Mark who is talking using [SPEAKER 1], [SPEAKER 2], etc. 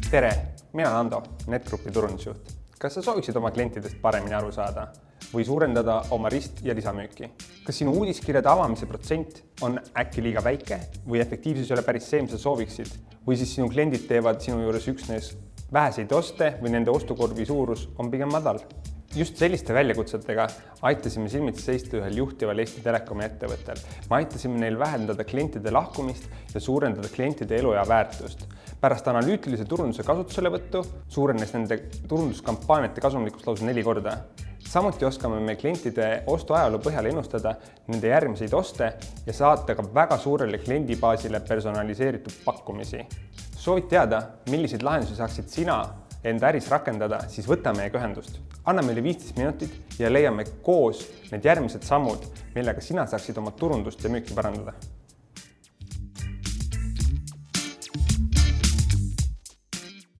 [SPEAKER 1] Tere, mina Nando, NetGroupi turundusjuht. Kas sa sooviksid oma klientidest paremini aru saada või suurendada oma rist- ja lisamüüki? Kas sinu uudiskirjade avamise protsent on äkki liiga väike või efektiivsus ei ole päris see, mis sa sooviksid? Või siis sinu kliendid teevad sinu juures üksnes väheseid oste või nende ostukorvi suurus on pigem madal? Just selliste väljakutsetega aitasime silmitsi seista ühel juhtival Eesti Telekomi ettevõttel. Me aitasime neil vähendada klientide lahkumist ja suurendada klientide eluea väärtust. Pärast analüütilise turunduse kasutuselevõttu suurenes nende turunduskampaaniate kasumlikkus lausa 4 korda. Samuti oskame me klientide ostuajaloo põhjal ennustada nende järgmiseid oste ja saata ka väga suurele kliendibaasile personaliseeritud pakkumisi. Soovid teada, milliseid lahendusi saaksid sina enda äris rakendada, siis võta meiega ühendust. Anna meile 15 minutit ja leiame koos need järgmised sammud, millega sina saaksid oma turundust ja müüki parandada.